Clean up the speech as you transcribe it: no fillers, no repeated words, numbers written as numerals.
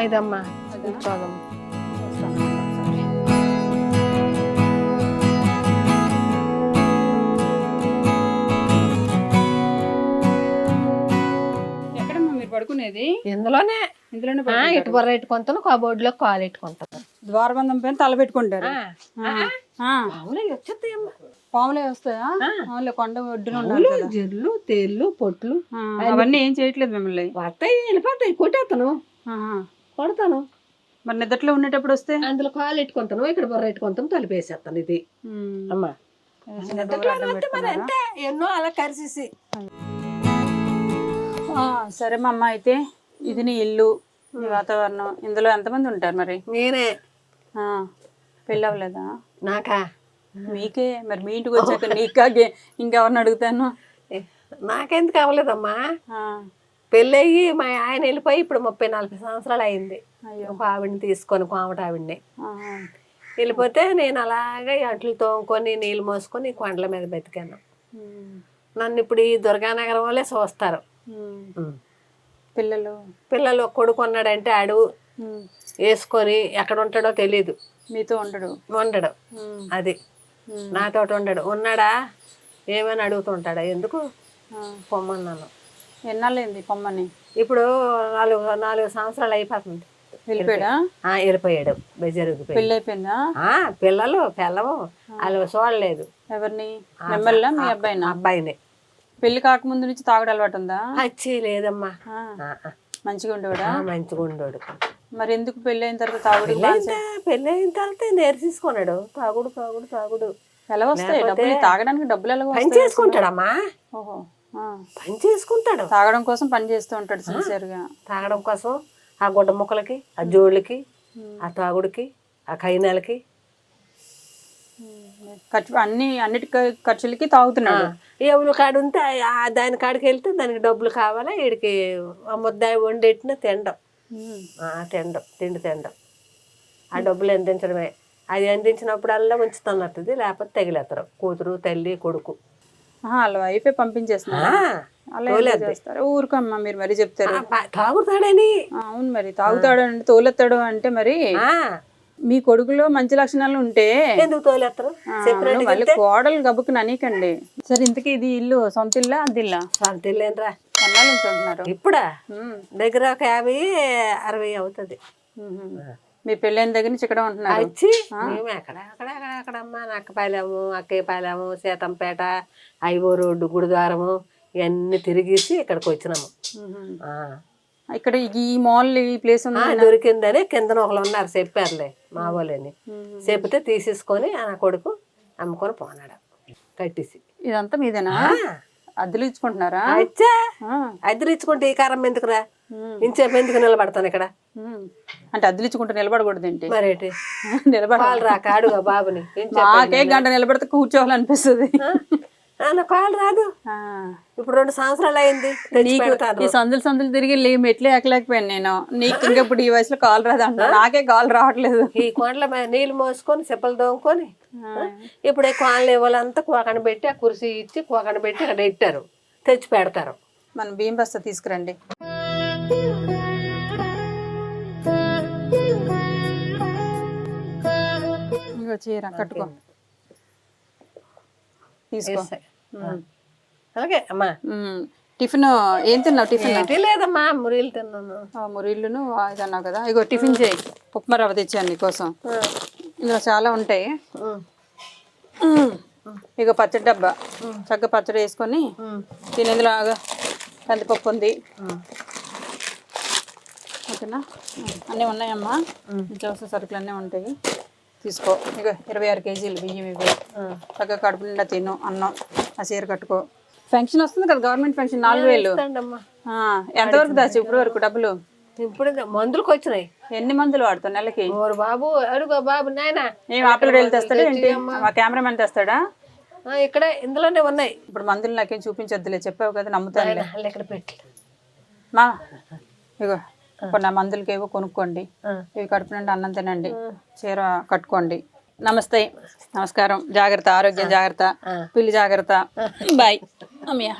ఐదమ్మా కూర్చోదమ్మా. ఎక్కడమ్మా మీరు పడుకునేది? ఇందులోనే ఇటు బొర్ర ఎట్టుకుంటాను, కబోర్డ్ లో కాలు ఎట్టుకుంటాను. ద్వారబంధం పైన తల పెట్టుకుంటారు. పాములే వస్తాయా? కొండ ఒడ్డున జర్లు, తేళ్ళు, పొట్లు అవన్నీ ఏం చేయట్లేదు మిమ్మల్ని? వస్తాయి, వెళ్ళిపోతాయి, కొట్టేస్తాను, కొడతాను. మరి నిద్రలో ఉండేటప్పుడు వస్తే అందులో కాలు ఎట్టుకుంటాను, ఇక్కడ బొర్ర ఎట్టుకుంటాను, తలిపేసేస్తాను. ఇది అమ్మా అంతే, ఎన్నో అలా కరిసేసి. సరే మా అమ్మ, అయితే ఇది నీ ఇల్లు, నీ వాతావరణం. ఇందులో ఎంతమంది ఉంటారు మరి? నేనే. పెళ్ళి అవ్వలేదా? నాకా? మీకే. మరి మీ ఇంటికి వచ్చాక నీకాగే ఇంకెవరిని అడుగుతాను? నాకెందుకు అవ్వలేదమ్మా. పెళ్ళయ్యి మా ఆయన వెళ్ళిపోయి ఇప్పుడు 30-40 సంవత్సరాలు అయింది. ఒక ఆవిడని తీసుకొని, కోమట ఆవిడ్ని వెళ్ళిపోతే నేను అలాగే అట్లు తోముకొని నీళ్ళు మోసుకొని కొండల మీద బతికాను. నన్ను ఇప్పుడు ఈ దుర్గానగరం వాళ్ళే చూస్తారు. పిల్లలు కొడుకు ఉన్నాడంటే ఆడు వేసుకొని ఎక్కడ ఉంటాడో తెలీదు. మీతో ఉండడు. అది నాతో ఉండడు. ఉన్నాడా ఏమని అడుగుతుంటాడా, ఎందుకు పొమ్మన్నాను. ఎన్నాళ్ళైంది పొమ్మని? ఇప్పుడు 4 సంవత్సరాలు అయిపోతుంది. వెళ్ళిపోయాడు బెజరుగు. పెళ్ళి అయిపోయిందా? పిల్లము వాళ్ళు చూడలేదు. ఎవరిని? మిమ్మల్ని? మీ అబ్బాయిని? అబ్బాయిని. పెళ్లి కాకముందు నుంచి తాగుడు అలవాటు ఉందా? వచ్చి లేదమ్మా. మంచిగా ఉండేవాడా? మంచిగా ఉండేవాడు. మరి ఎందుకు పెళ్లి అయిన తర్వాత తాగుడు? పెళ్ళి అయిన తర్వాత నేర్చేసుకున్నాడు. తాగుడు. ఎలా వస్తాయి డబ్బులు? తాగడానికి డబ్బులు ఎలా? పని చేసుకుంటాడమ్మా. ఓహో, పని చేసుకుంటాడు. తాగడం కోసం పని చేస్తూ ఉంటాడు సిన్సియర్ గా. తాగడం కోసం ఆ గుడ్డ ముక్కలకి, ఆ జోళ్ళకి, ఆ తాగుడికి, ఆ కైనాలకి, అన్నిటి ఖర్చులకి తాగుతున్నాడు. ఎవరు కాడు ఉంటే దాని కాడికి వెళ్తే దానికి డబ్బులు కావాలా. వీడికి ముద్దాయి వండెట్టిన తిండి తినడం. ఆ డబ్బులు అందించడమే. అది అందించినప్పుడల్లా ఉంచుతున్నది, లేకపోతే తగిలేస్తారు కూతురు, తల్లి, కొడుకు. అలా అయిపోయి పంపించేస్తారు. ఊరుకమ్మా, మీరు మరీ చెప్తారు తాగుతాడని. అవును, మరి తాగుతాడు అంటే తోలెత్తాడు అంటే మరి మీ కొడుకులో మంచి లక్షణాలు ఉంటే ఎందుకు తోలేస్తారు? మళ్ళీ కోడలు గబ్బుకు ననీకండి. సరే, ఇంతకీ ఇది ఇల్లు సొంత ఇల్లా అద్దిల్లా? సొంత ఇల్లేనరా. ఎన్నాళ్ళ నుంచి ఉంటున్నారు? ఇప్పుడా దగ్గర ఒక 50-60 అవుతుంది. మీ పెళ్ళైన దగ్గర నుంచి ఇక్కడ ఉంటున్నారు? వచ్చి మేము అక్కడమ్మా నక్కపాలెము, అక్కయ్యపాలెము, సీతంపేట, ఐవో రోడ్డు, గుడిద్వారము ఇవన్నీ తిరిగేసి ఇక్కడికి వచ్చినాము. ఇక్కడ ఈ మాల్ ఈ ప్లేస్ దొరికిందని కింద ఒకళ్ళు ఉన్నారు, చెప్పారులే మా వాళ్ళని. చెప్తే తీసేసుకొని ఆ కొడుకు అమ్ముకొని పోనాడు కట్టేసి. ఇదంతా మీదేనా? అద్దెలు ఇచ్చుకుంటున్నారా? అద్దెలు ఇచ్చుకుంటే ఈ కారం ఎందుకురా, ఇంచేపు ఎందుకు నిలబడతాను ఇక్కడ? అంటే అద్దెలు ఇచ్చుకుంటే నిలబడకూడదు ఏంటి? మరేంటి నిలబడాలి రా కాడుగా బాబుని. మాకే గంట నిలబడితే కూర్చోవాలనిపిస్తుంది. కాలు రాదు. ఇప్పుడు 2 సంవత్సరాలు అయింది. ఈ సందులు తిరిగి మెట్లు ఎక్కలేకపోయాను నేను. నీకు ఇంకా ఇప్పుడు ఈ వయసులో కాలు రాదు అంట. నాకే కాలు రావట్లేదు. ఈ కొండల నీళ్ళు మోసుకొని చెప్పలు దోముకొని ఇప్పుడు కోళ్ళ వాళ్ళంతా కోకన పెట్టి ఆ కుర్చీ ఇచ్చి కోకన పెట్టి అక్కడ పెట్టారు, తెచ్చి పెడతారు. మనం బియ్యం బస్తా తీసుకురండి. చీర కట్టుకో, తీసుకో. అలాగే అమ్మా. టిఫిన్ ఏం తిన్నావు? టిఫిన్ లేదమ్మా, మురీలు తిన్నాను. మురీళ్ళును ఇది అన్నావు కదా. ఇగో టిఫిన్ చేయి. ఉప్మా రవ్వ తెచ్చాను నీకోసం. ఇందులో చాలా ఉంటాయి. ఇక పచ్చడి డబ్బా, చక్కగా పచ్చడి వేసుకొని తిని. ఇందులో కందిపప్పు ఉంది, ఓకేనా? అన్నీ ఉన్నాయమ్మా. నిత్యావసర సరుకులు అన్నీ ఉంటాయి, తీసుకో. ఇక 26 కేజీలు బియ్యం ఇవి. చక్కగా కడుపు నిండా తిను. అన్నం, ఆ చీర కట్టుకో. పెన్షన్ వస్తుంది కదా, గవర్నమెంట్ పెన్షన్ 4000. ఎంతవరకు దాచి ఇప్పుడు వరకు డబ్బులు? ఇప్పుడు మందులకు వచ్చినాయి. ఎన్ని మందులు వాడుతావు నెలకి? బాబు అడుగు బాబు నాయన. ఏం ఆపిల్ రైలు తెస్తాడా ఏంటి? మా కెమెరామెన్ తెస్తాడా? ఇక్కడ ఇందులోనే ఉన్నాయి. ఇప్పుడు మందులు నాకేం చూపించొద్దులే, చెప్పావు కదా, నమ్ముతాను. ఇక్కడ పెట్టి మా ఇగో ఇప్పుడు నా మందులకి ఏవో కొనుక్కోండి. ఇవి కడుపు నుండి అన్నం తినండి, చీర కట్టుకోండి. నమస్తే, నమస్కారం. జాగ్రత్త, ఆరోగ్యం జాగ్రత్త, పిల్లి జాగ్రత్త. బాయ్ అమ్మయ్య.